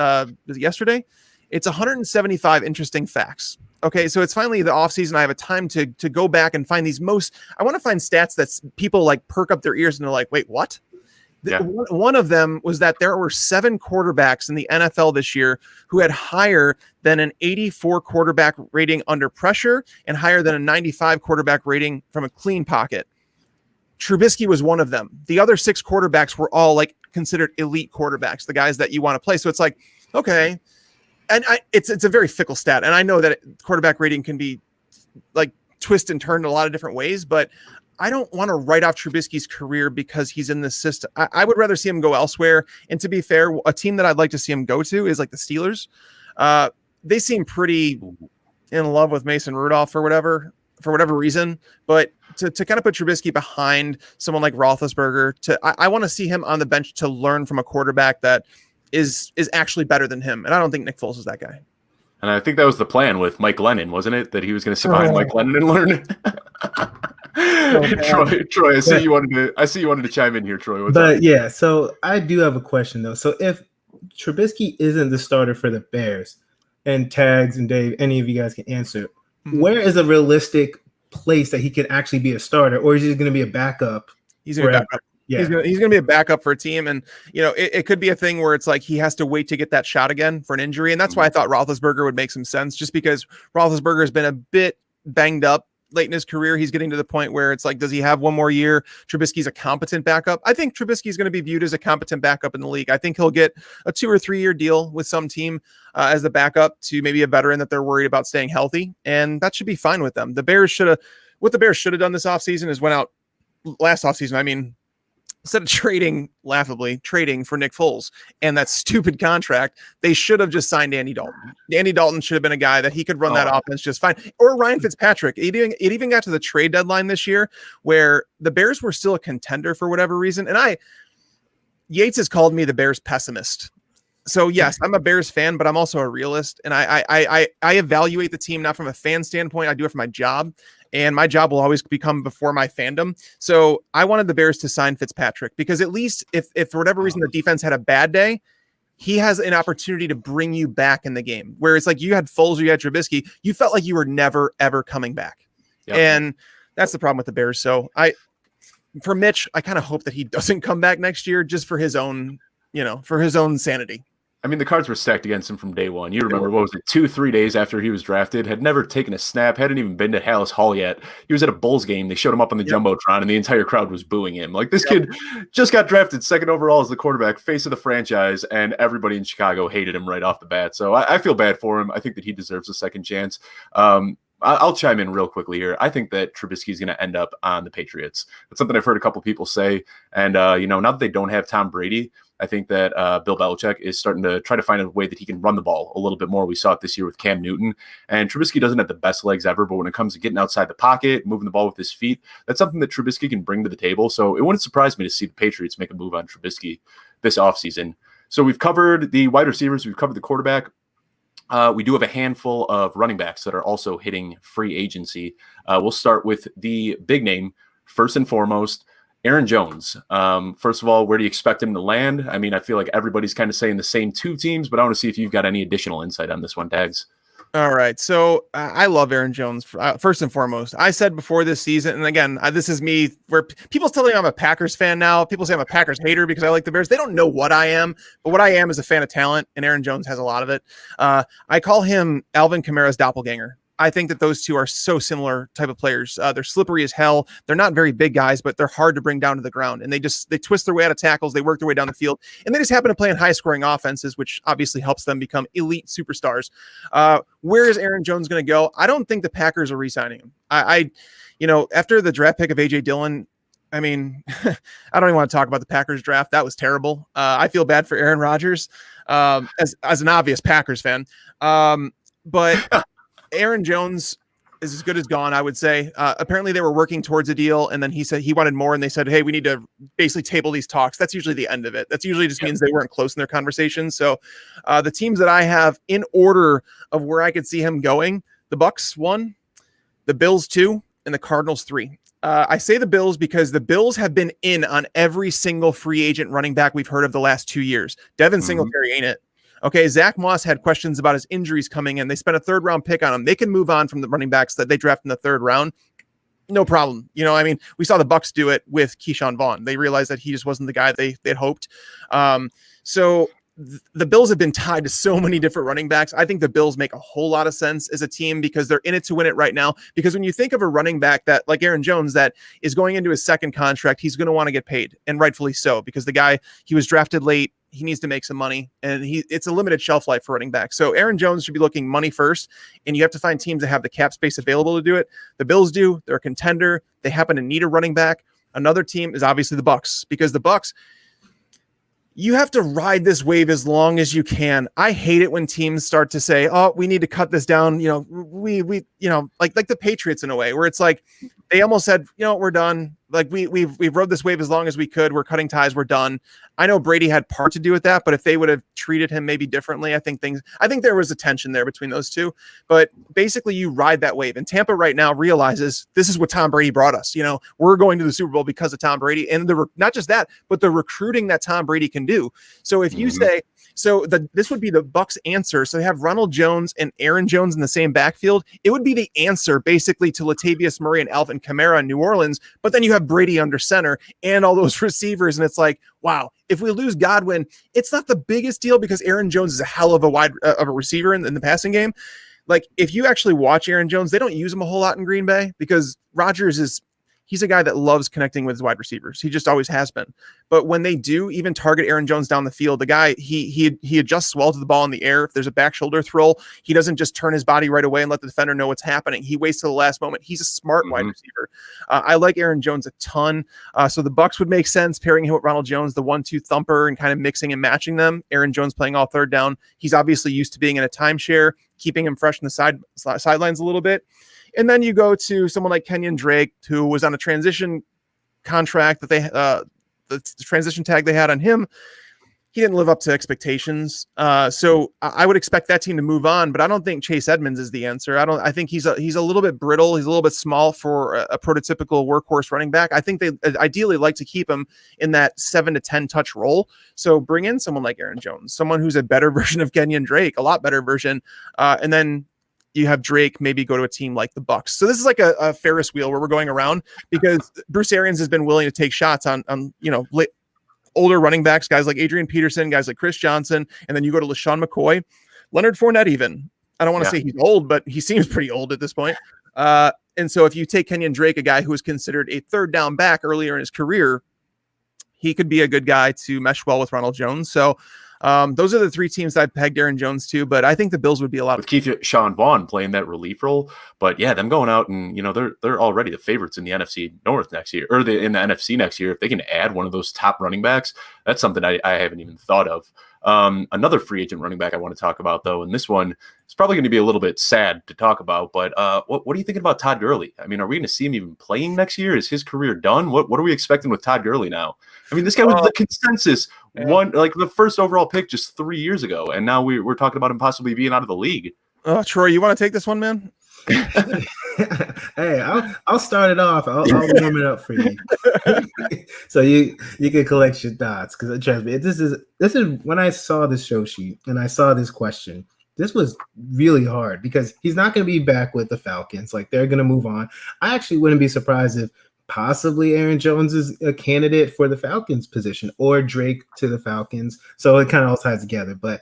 yesterday. It's 175 interesting facts. Okay, so it's finally the offseason. I have a time to go back and find these I want to find stats that people like perk up their ears and they're like, wait, what? Yeah. One of them was that there were 7 quarterbacks in the NFL this year who had higher than an 84 quarterback rating under pressure and higher than a 95 quarterback rating from a clean pocket. Trubisky was one of them. The other 6 quarterbacks were all like considered elite quarterbacks, the guys that you want to play. So it's like, okay. And it's a very fickle stat. And I know that quarterback rating can be like twist and turn in a lot of different ways, but I don't want to write off Trubisky's career because he's in this system. I would rather see him go elsewhere. And to be fair, a team that I'd like to see him go to is like the Steelers. They seem pretty in love with Mason Rudolph for whatever reason, but to kind of put Trubisky behind someone like Roethlisberger, I want to see him on the bench to learn from a quarterback that is actually better than him. And I don't think Nick Foles is that guy. And I think that was the plan with Mike Lennon, wasn't it? That he was going to sit behind Mike Lennon and learn. Troy, I see you wanted to chime in here, Troy. What's up? Yeah, so I do have a question though. So if Trubisky isn't the starter for the Bears, and Tags and Dave, any of you guys can answer, where is a realistic place that he could actually be a starter, or is he going to be a backup? He's going to be a backup. Yeah. He's going to be a backup for a team. And, it could be a thing where it's like he has to wait to get that shot again for an injury. And that's why I thought Roethlisberger would make some sense, just because Roethlisberger has been a bit banged up late in his career. He's getting to the point where it's like, does he have one more year? Trubisky's a competent backup. I think Trubisky's going to be viewed as a competent backup in the league. I think he'll get a 2 or 3 year deal with some team as the backup to maybe a veteran that they're worried about staying healthy. And that should be fine with them. What the Bears should have done this offseason is went out last offseason. I mean, instead of laughably trading for Nick Foles and that stupid contract, they should have just signed Andy Dalton. Andy Dalton should have been a guy that he could run that offense just fine. Or Ryan Fitzpatrick. It even got to the trade deadline this year where the Bears were still a contender for whatever reason. And Yates has called me the Bears pessimist. So yes, I'm a Bears fan, but I'm also a realist. And I evaluate the team not from a fan standpoint. I do it for my job. And my job will always become before my fandom. So I wanted the Bears to sign Fitzpatrick because at least if for whatever reason the defense had a bad day, he has an opportunity to bring you back in the game. Where it's like you had Foles or you had Trubisky, you felt like you were never, ever coming back. Yep. And that's the problem with the Bears. So for Mitch, I kind of hope that he doesn't come back next year just for his own, for his own sanity. I mean, the cards were stacked against him from day one. You remember, what was it, 2-3 days after he was drafted, had never taken a snap, hadn't even been to Hallis Hall yet. He was at a Bulls game. They showed him up on the Jumbotron, and the entire crowd was booing him. Like, this kid just got drafted second overall as the quarterback, face of the franchise, and everybody in Chicago hated him right off the bat. So I feel bad for him. I think that he deserves a second chance. I'll chime in real quickly here. I think that Trubisky is going to end up on the Patriots. That's something I've heard a couple people say. And, now that they don't have Tom Brady, I think that Bill Belichick is starting to try to find a way that he can run the ball a little bit more. We saw it this year with Cam Newton. And Trubisky doesn't have the best legs ever, but when it comes to getting outside the pocket, moving the ball with his feet, that's something that Trubisky can bring to the table. So it wouldn't surprise me to see the Patriots make a move on Trubisky this offseason. So we've covered the wide receivers. We've covered the quarterback. We do have a handful of running backs that are also hitting free agency. We'll start with the big name, first and foremost, Aaron Jones. First of all, where do you expect him to land? I mean, I feel like everybody's kind of saying the same two teams, but I want to see if you've got any additional insight on this one, Dags. All right. So I love Aaron Jones. First and foremost, I said before this season, and again, this is me where people's telling me I'm a Packers fan now. People say I'm a Packers hater because I like the Bears. They don't know what I am, but what I am is a fan of talent, and Aaron Jones has a lot of it. I call him Alvin Kamara's doppelganger. I think that those two are so similar type of players. They're slippery as hell. They're not very big guys, but they're hard to bring down to the ground. And they twist their way out of tackles. They work their way down the field. And they just happen to play in high scoring offenses, which obviously helps them become elite superstars. Where is Aaron Jones going to go? I don't think the Packers are re-signing him. After the draft pick of A.J. Dillon, I mean, I don't even want to talk about the Packers draft. That was terrible. I feel bad for Aaron Rodgers as an obvious Packers fan. But Aaron Jones is as good as gone, I would say. Apparently they were working towards a deal, and then he said he wanted more, and they said, hey, we need to basically table these talks. That's usually the end of it. That's usually just means they weren't close in their conversations. So the teams that I have in order of where I could see him going, the Bucs 1, the Bills 2, and the Cardinals 3. I say the Bills because the Bills have been in on every single free agent running back we've heard of the last 2 years. Devin Singletary ain't it. Okay, Zach Moss had questions about his injuries coming in. They spent a third-round pick on him. They can move on from the running backs that they draft in the third round. No problem. We saw the Bucs do it with Keyshawn Vaughn. They realized that he just wasn't the guy they'd hoped. So the Bills have been tied to so many different running backs. I think the Bills make a whole lot of sense as a team because they're in it to win it right now. Because when you think of a running back that like Aaron Jones that is going into his second contract, he's going to want to get paid, and rightfully so, because the guy, he was drafted late. He needs to make some money, and it's a limited shelf life for running back. So Aaron Jones should be looking money first, and you have to find teams that have the cap space available to do it. The Bills do. They're a contender. They happen to need a running back. Another team is obviously the Bucs, because the Bucs, you have to ride this wave as long as you can. I hate it when teams start to say, oh, we need to cut this down. We like the Patriots in a way where it's like, they almost said, we're done. Like we've rode this wave as long as we could. We're cutting ties. We're done. I know Brady had part to do with that, but if they would have treated him maybe differently, I think there was a tension there between those two. But basically, you ride that wave. And Tampa right now realizes this is what Tom Brady brought us. We're going to the Super Bowl because of Tom Brady, and not just that, but the recruiting that Tom Brady can do. So if you say, this would be the Bucs answer. So they have Ronald Jones and Aaron Jones in the same backfield. It would be the answer basically to Latavius Murray and Alvin Kamara in New Orleans. But then you have Brady under center and all those receivers. And it's like, wow, if we lose Godwin, it's not the biggest deal because Aaron Jones is a hell of a receiver in the passing game. like if you actually watch Aaron Jones, they don't use him a whole lot in Green Bay because he's a guy that loves connecting with his wide receivers. He just always has been. But when they do even target Aaron Jones down the field, the guy, he adjusts well to the ball in the air. If there's a back shoulder throw, he doesn't just turn his body right away and let the defender know what's happening. He waits till the last moment. He's a smart wide receiver. I like Aaron Jones a ton. So the Bucs would make sense pairing him with Ronald Jones, the 1-2 thumper, and kind of mixing and matching them. Aaron Jones playing all third down. He's obviously used to being in a timeshare, keeping him fresh in the sidelines a little bit. And then you go to someone like Kenyon Drake, who was on a transition contract that the transition tag they had on him. He didn't live up to expectations. So I would expect that team to move on, but I don't think Chase Edmonds is the answer. I think he's a little bit brittle. He's a little bit small for a prototypical workhorse running back. I think they ideally like to keep him in that 7 to 10 touch role. So bring in someone like Aaron Jones, someone who's a better version of Kenyon Drake, a lot better version. And then you have Drake maybe go to a team like the Bucs. So this is like a Ferris wheel where we're going around because Bruce Arians has been willing to take shots on older running backs, guys like Adrian Peterson, guys like Chris Johnson, and then you go to LaShawn McCoy, Leonard Fournette even. I don't want to say he's old, but he seems pretty old at this point. And so if you take Kenyon Drake, a guy who was considered a third down back earlier in his career, he could be a good guy to mesh well with Ronald Jones. So those are the three teams I pegged Aaron Jones to, but I think the Bills would be a lot with Sean Vaughn playing that relief role. But yeah, them going out and they're already the favorites in the NFC North next year, or in the NFC next year. If they can add one of those top running backs, that's something I haven't even thought of. Another free agent running back I want to talk about though, and this one is probably going to be a little bit sad to talk about, but what are you thinking about Todd Gurley? I mean, are we going to see him even playing next year? Is his career done? What are we expecting with Todd Gurley now? I mean, this guy was the consensus one, like the first overall pick just 3 years ago, and now we're talking about him possibly being out of the league. Oh, Troy, you want to take this one, man? Hey, I'll start it off. I'll warm it up for you, so you can collect your thoughts. Because trust me, this is when I saw this show sheet and I saw this question. This was really hard because he's not going to be back with the Falcons. Like they're going to move on. I actually wouldn't be surprised if possibly Aaron Jones is a candidate for the Falcons position or Drake to the Falcons. So it kind of all ties together. But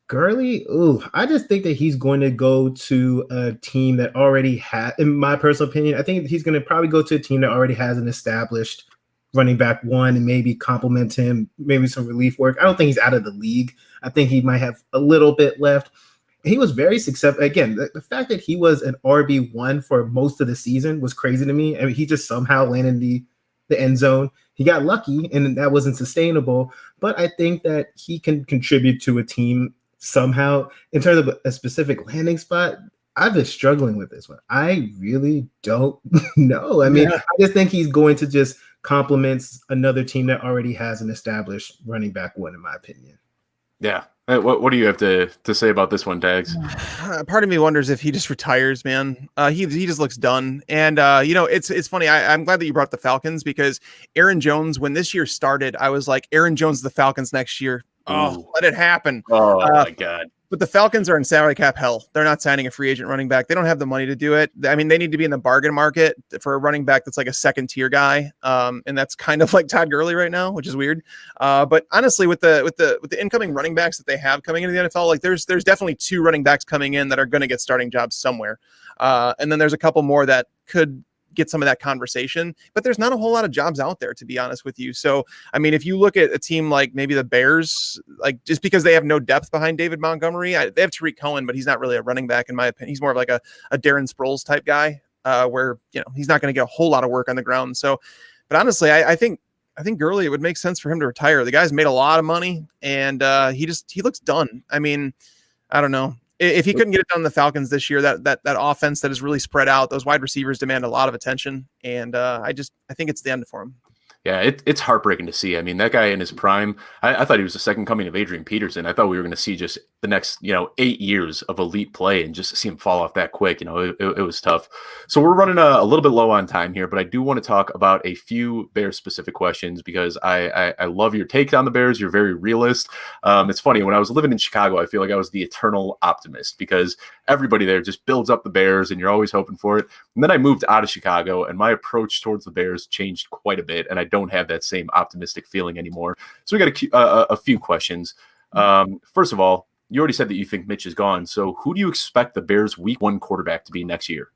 Gurley, I just think that he's going to go to a team that already has, in my personal opinion, I think he's going to probably go to a team that already has an established running back one and maybe complement him, maybe some relief work. I don't think he's out of the league. I think he might have a little bit left. He was very successful. Again, the fact that he was an RB1 for most of the season was crazy to me. I mean, he just somehow landed in the end zone. He got lucky, and that wasn't sustainable. But I think that he can contribute to a team somehow. In terms of a specific landing spot, I've been struggling with this one. I really don't know. I mean, I just think he's going to just complement another team that already has an established running back one, in my opinion. Yeah. What do you have to say about this one, Dags? Part of me wonders if he just retires, man. He just looks done. And, it's funny. I'm glad that you brought the Falcons because Aaron Jones, when this year started, I was like, Aaron Jones, the Falcons next year. Oh, let it happen. Oh, my God. But the Falcons are in salary cap hell. They're not signing a free agent running back. They don't have the money to do it. I mean, they need to be in the bargain market for a running back that's like a second tier guy. And that's kind of like Todd Gurley right now, which is weird. But honestly, with the incoming running backs that they have coming into the NFL, like there's definitely two running backs coming in that are going to get starting jobs somewhere. And then there's a couple more that could get some of that conversation, but there's not a whole lot of jobs out there, to be honest with you. So, I mean, if you look at a team like maybe the Bears, like just because they have no depth behind David Montgomery, they have Tariq Cohen, but he's not really a running back in my opinion. He's more of like a Darren Sproles type guy, where he's not going to get a whole lot of work on the ground. So, but honestly, I think Gurley, it would make sense for him to retire. The guy's made a lot of money, and he looks done. I mean, I don't know. If he couldn't get it done in the Falcons this year, that offense that is really spread out, those wide receivers demand a lot of attention, and I think it's the end for him. Yeah, it's heartbreaking to see. I mean, that guy in his prime, I thought he was the second coming of Adrian Peterson. I thought we were going to see just the next, 8 years of elite play, and just to see him fall off that quick, it was tough. So we're running a little bit low on time here, but I do want to talk about a few Bears specific questions because I love your take on the Bears. You're very realist. It's funny, when I was living in Chicago, I feel like I was the eternal optimist because everybody there just builds up the Bears and you're always hoping for it. And then I moved out of Chicago and my approach towards the Bears changed quite a bit, and I don't have that same optimistic feeling anymore. So we got a few questions. First of all, you already said that you think Mitch is gone. So who do you expect the Bears' week 1 quarterback to be next year?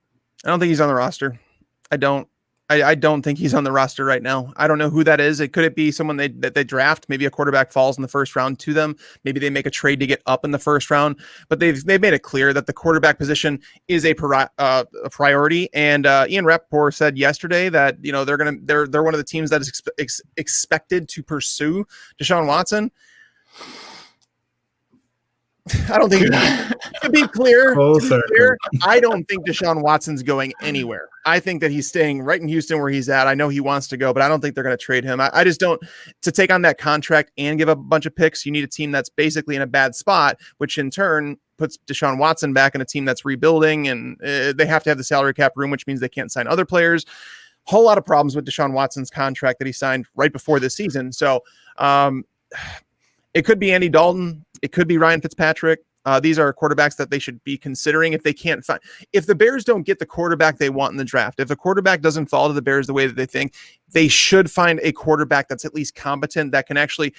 I don't think he's on the roster. I don't think he's on the roster right now. I don't know who that is. Could it be someone that they draft? Maybe a quarterback falls in the first round to them. Maybe they make a trade to get up in the first round. But they've made it clear that the quarterback position is a priority. And Ian Rappaport said yesterday that they're one of the teams that is expected to pursue Deshaun Watson. I don't think, to be clear, I don't think Deshaun Watson's going anywhere. I think that he's staying right in Houston where he's at. I know he wants to go, but I don't think they're going to trade him. I just don't. To take on that contract and give up a bunch of picks, you need a team that's basically in a bad spot, which in turn puts Deshaun Watson back in a team that's rebuilding, and they have to have the salary cap room, which means they can't sign other players. Whole lot of problems with Deshaun Watson's contract that he signed right before this season. So it could be Andy Dalton. It could be Ryan Fitzpatrick. These are quarterbacks that they should be considering if they can't find. If the Bears don't get the quarterback they want in the draft, if the quarterback doesn't fall to the Bears the way that they think, they should find a quarterback that's at least competent, that can actually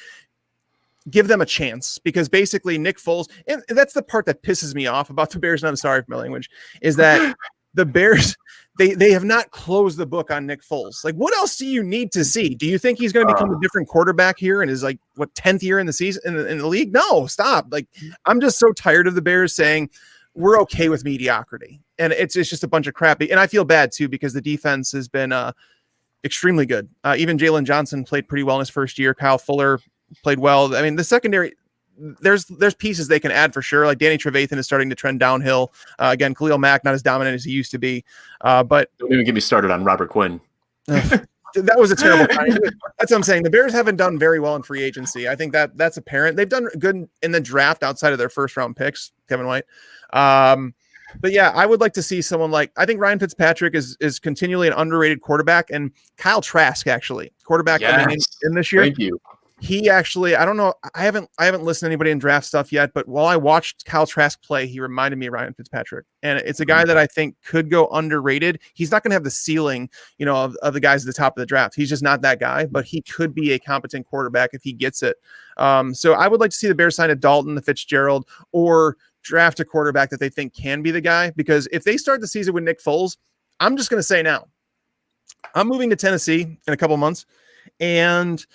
give them a chance. Because basically Nick Foles, and that's the part that pisses me off about the Bears, and I'm sorry for my language, is that the Bears, they have not closed the book on Nick Foles. Like, what else do you need to see? Do you think he's going to become a different quarterback here in his 10th year in the season in the league? No, stop. Like, I'm just so tired of the Bears saying we're okay with mediocrity, and it's just a bunch of crappy. And I feel bad too because the defense has been extremely good. Even Jalen Johnson played pretty well in his first year. Kyle Fuller played well. I mean, the secondary, there's pieces they can add for sure. Like Danny Trevathan is starting to trend downhill. Again, Khalil Mack, not as dominant as he used to be. But don't even get me started on Robert Quinn. That was a terrible time. That's what I'm saying. The Bears haven't done very well in free agency. I think that's apparent. They've done good in the draft outside of their first round picks, Kevin White. But yeah, I would like to see someone I think Ryan Fitzpatrick is continually an underrated quarterback, and Kyle Trask, actually, quarterback coming in this year. Thank you. He actually, I don't know, I haven't listened to anybody in draft stuff yet, but while I watched Kyle Trask play, he reminded me of Ryan Fitzpatrick. And it's a guy that I think could go underrated. He's not going to have the ceiling, of the guys at the top of the draft. He's just not that guy, but he could be a competent quarterback if he gets it. So I would like to see the Bears sign a Dalton, the Fitzgerald, or draft a quarterback that they think can be the guy. Because if they start the season with Nick Foles, I'm just going to say now, I'm moving to Tennessee in a couple months, and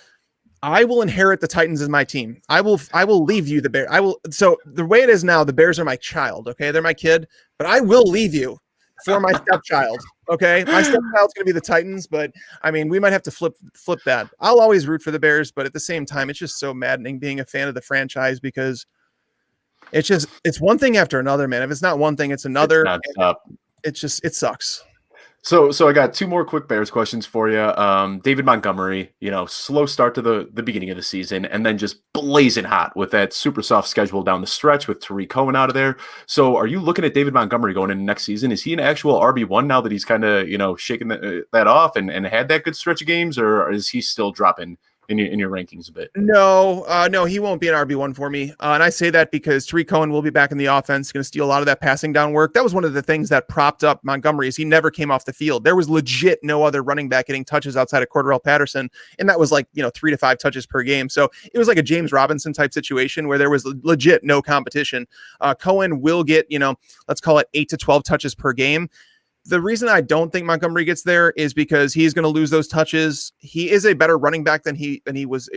I will inherit the Titans as my team. I will leave you the Bears. So the way it is now, the Bears are my child. Okay. They're my kid, but I will leave you for my stepchild. Okay. My stepchild's going to be the Titans, but I mean, we might have to flip that. I'll always root for the Bears, but at the same time, it's just so maddening being a fan of the franchise because it's one thing after another, man. If it's not one thing, it's another. It sucks. So I got 2 more quick Bears questions for you. David Montgomery, slow start to the beginning of the season, and then just blazing hot with that super soft schedule down the stretch with Tariq Cohen out of there. So are you looking at David Montgomery going into next season? Is he an actual RB1 now that he's kind of, shaking that off and had that good stretch of games, or is he still dropping in your rankings a bit? No, he won't be an RB1 for me. And I say that because Tariq Cohen will be back in the offense, going to steal a lot of that passing down work. That was one of the things that propped up Montgomery is he never came off the field. There was legit no other running back getting touches outside of Cordarrelle Patterson. And that was 3 to 5 touches per game. So it was like a James Robinson type situation where there was legit no competition. Cohen will get, let's call it 8 to 12 touches per game. The reason I don't think Montgomery gets there is because he's going to lose those touches. He is a better running back than he was.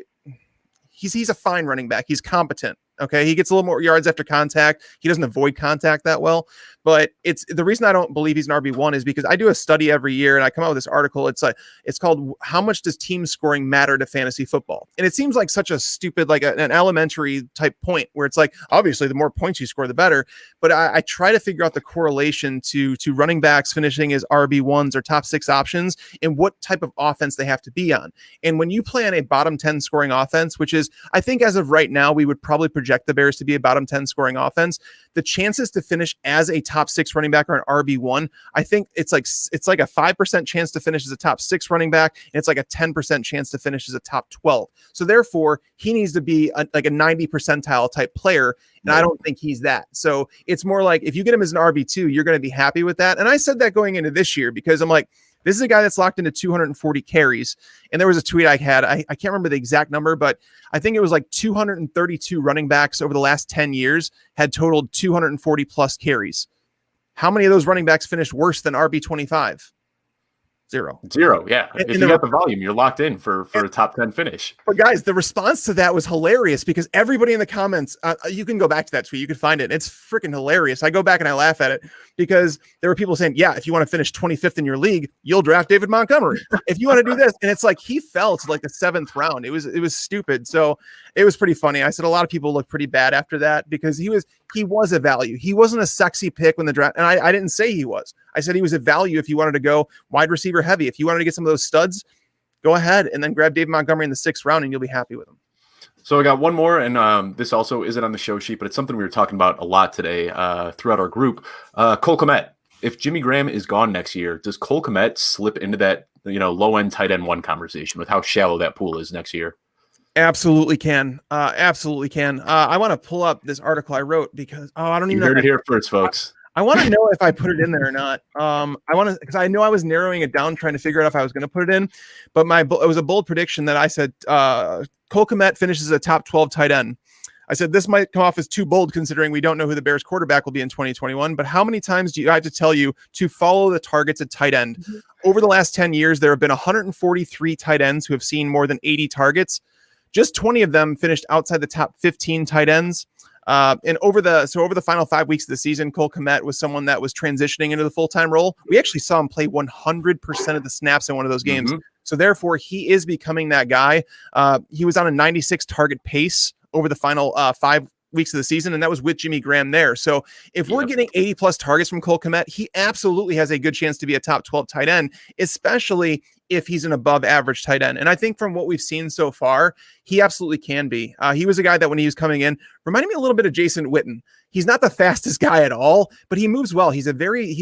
He's a fine running back. He's competent. Okay. He gets a little more yards after contact. He doesn't avoid contact that well, but it's the reason I don't believe he's an RB1 is because I do a study every year and I come out with this article. It's called How Much Does Team Scoring Matter to Fantasy Football? And it seems like such a stupid, an elementary type point where it's obviously the more points you score, the better. But I try to figure out the correlation to running backs finishing as RB1s or top 6 options and what type of offense they have to be on. And when you play on a bottom 10 scoring offense, which is, I think as of right now, we would probably project the Bears to be a bottom 10 scoring offense. The chances to finish as a top 6 running back or an RB1, I think it's like a 5% chance to finish as a top 6 running back. And it's like a 10% chance to finish as a top 12. So therefore he needs to be a 90 percentile type player. And I don't think he's that. So it's more like if you get him as an RB2, you're going to be happy with that. And I said that going into this year because I'm like, This is a guy that's locked into 240 carries. And there was a tweet I had. I can't remember the exact number, but I think it was like 232 running backs over the last 10 years had totaled 240 plus carries. How many of those running backs finished worse than RB25? Zero. Yeah. If you got the volume, you're locked in for a top 10 finish. But guys, the response to that was hilarious because everybody in the comments, you can go back to that tweet. You can find it. It's freaking hilarious. I go back and I laugh at it because there were people saying, yeah, if you want to finish 25th in your league, you'll draft David Montgomery. If you want to do this. And it's like, he fell to like the 7th round. It was stupid. So it was pretty funny. I said a lot of people looked pretty bad after that because he was a value. He wasn't a sexy pick when the draft. And I didn't say he was. I said he was a value if you wanted to go wide receiver heavy. If you wanted to get some of those studs, go ahead and then grab David Montgomery in the 6th round and you'll be happy with him. So I got one more, and this also isn't on the show sheet, but it's something we were talking about a lot today throughout our group. Cole Comet. If Jimmy Graham is gone next year, does Cole Comet slip into that low-end tight end 1 conversation with how shallow that pool is next year? Absolutely can. Absolutely can. I want to pull up this article I wrote because I don't even know. You heard it here first, folks. I want to know if I put it in there or not. I want to, because I know I was narrowing it down, trying to figure out if I was going to put it in, but it was a bold prediction that I said Cole Kmet finishes a top 12 tight end. I said this might come off as too bold considering we don't know who the Bears quarterback will be in 2021, but how many times do I have to tell you to follow the targets at tight end? Mm-hmm. Over the last 10 years, there have been 143 tight ends who have seen more than 80 targets. Just 20 of them finished outside the top 15 tight ends. And over the final 5 weeks of the season, Cole Kmet was someone that was transitioning into the full-time role. We actually saw him play 100% of the snaps in one of those games. Mm-hmm. So therefore, he is becoming that guy. He was on a 96 target pace over the final 5 weeks of the season, and that was with Jimmy Graham there. So if we're getting 80 plus targets from Cole Kmet, he absolutely has a good chance to be a top 12 tight end, especially if he's an above average tight end. And I think from what we've seen so far, he absolutely can be. He was a guy that when he was coming in, reminded me a little bit of Jason Witten. He's not the fastest guy at all, but he moves well. He's a very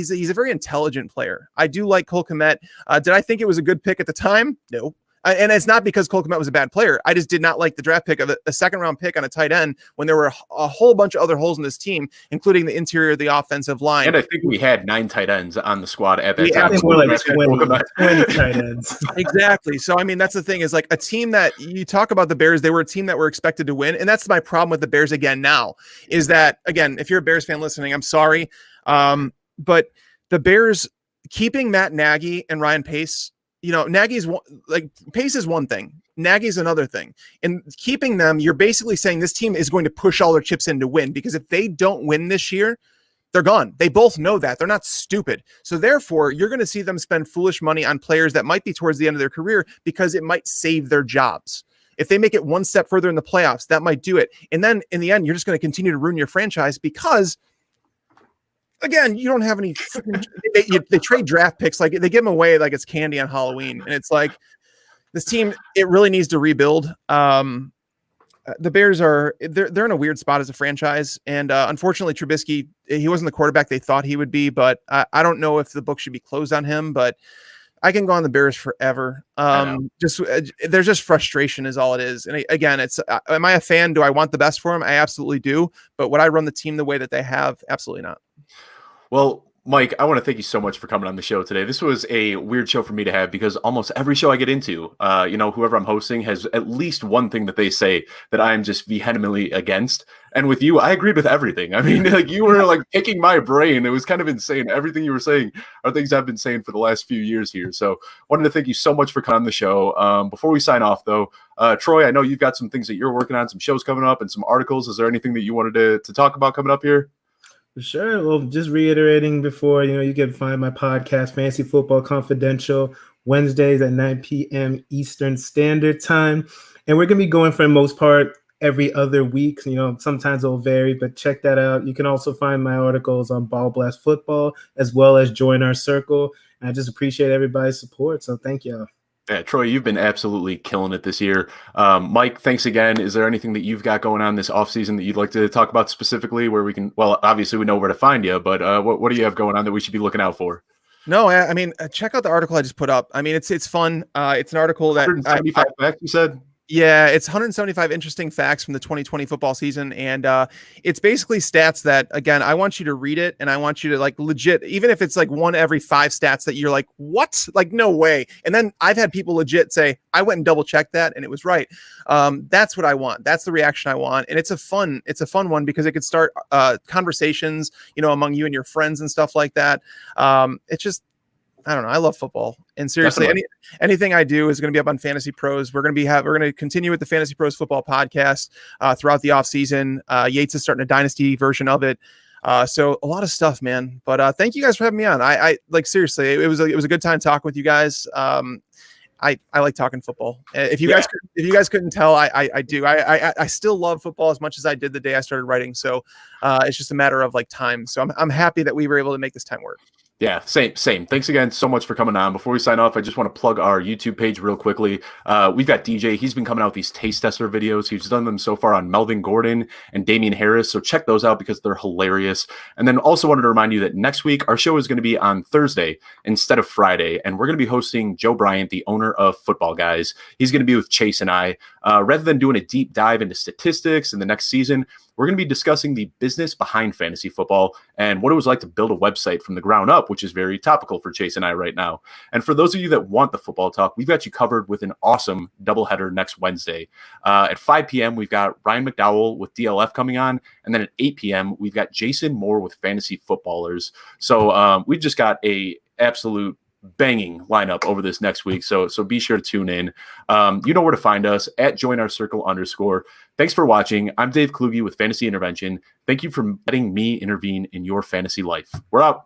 intelligent player. I do like Cole Kmet. Did I think it was a good pick at the time? No. And it's not because Cole Kmet was a bad player. I just did not like the draft pick of a 2nd round pick on a tight end when there were a whole bunch of other holes in this team, including the interior of the offensive line. And I think we had 9 tight ends on the squad at that time. I think we're like 20 tight ends. Exactly. So, I mean, that's the thing is like a team that you talk about the Bears, they were a team that were expected to win. And that's my problem with the Bears again now is that, again, if you're a Bears fan listening, I'm sorry. But the Bears keeping Matt Nagy and Ryan Pace, Nagy's Pace is one thing. Nagy's another thing. And keeping them, you're basically saying this team is going to push all their chips in to win because if they don't win this year, they're gone. They both know that. They're not stupid. So therefore, you're going to see them spend foolish money on players that might be towards the end of their career because it might save their jobs. If they make it one step further in the playoffs, that might do it. And then in the end, you're just going to continue to ruin your franchise because again, you don't have any. They trade draft picks like they give them away like it's candy on Halloween, and it's like this team. It really needs to rebuild. The Bears they're in a weird spot as a franchise, and unfortunately, Trubisky he wasn't the quarterback they thought he would be. But I don't know if the book should be closed on him. But I can go on the Bears forever. There's just frustration is all it is. And again, it's am I a fan? Do I want the best for him? I absolutely do. But would I run the team the way that they have? Absolutely not. Well, Mike, I want to thank you so much for coming on the show today. This was a weird show for me to have because almost every show I get into, whoever I'm hosting has at least one thing that they say that I'm just vehemently against. And with you, I agreed with everything. I mean, like you were like picking my brain. It was kind of insane. Everything you were saying are things I've been saying for the last few years here. So wanted to thank you so much for coming on the show. Before we sign off, though, Troy, I know you've got some things that you're working on, some shows coming up and some articles. Is there anything that you wanted to talk about coming up here? Sure. Well, just reiterating before, you can find my podcast, Fantasy Football Confidential, Wednesdays at 9 p.m. Eastern Standard Time. And we're going to be going for the most part every other week. Sometimes it'll vary, but check that out. You can also find my articles on Ball Blast Football as well as join our circle. And I just appreciate everybody's support. So thank you. Yeah, Troy, you've been absolutely killing it this year. Mike, thanks again. Is there anything that you've got going on this offseason that you'd like to talk about specifically where we can, well, obviously we know where to find you, but what do you have going on that we should be looking out for? No, I mean, check out the article I just put up. I mean, it's fun. It's an article that 175 facts, you said? Yeah, it's 175 interesting facts from the 2020 football season. And it's basically stats that, again, I want you to read it and I want you to like legit, even if it's like one every 5 stats that you're like, what? Like, no way. And then I've had people legit say, I went and double checked that and it was right. That's what I want. That's the reaction I want. And it's a fun one because it could start conversations, among you and your friends and stuff like that. It's just, I don't know. I love football, and seriously, anything I do is going to be up on Fantasy Pros. We're going to continue with the Fantasy Pros football podcast throughout the off season. Yates is starting a dynasty version of it, so a lot of stuff, man. But thank you guys for having me on. I like seriously, it was a good time talking with you guys. I like talking football. If you guys couldn't tell, I do. I still love football as much as I did the day I started writing. So it's just a matter of like time. So I'm happy that we were able to make this time work. Yeah, same. Thanks again so much for coming on. Before we sign off, I just want to plug our YouTube page real quickly. We've got DJ. He's been coming out with these taste tester videos. He's done them so far on Melvin Gordon and Damian Harris. So check those out because they're hilarious. And then also wanted to remind you that next week, our show is going to be on Thursday instead of Friday. And we're going to be hosting Joe Bryant, the owner of Football Guys. He's going to be with Chase and I. Rather than doing a deep dive into statistics in the next season, we're going to be discussing the business behind fantasy football and what it was like to build a website from the ground up, which is very topical for Chase and I right now. And for those of you that want the football talk, we've got you covered with an awesome doubleheader next Wednesday. At 5 p.m., we've got Ryan McDowell with DLF coming on. And then at 8 p.m., we've got Jason Moore with Fantasy Footballers. So we've just got a absolute banging lineup over this next week. So be sure to tune in. You know where to find us at @joinourcircle_. Thanks for watching. I'm Dave Kluge with Fantasy Intervention. Thank you for letting me intervene in your fantasy life. We're out.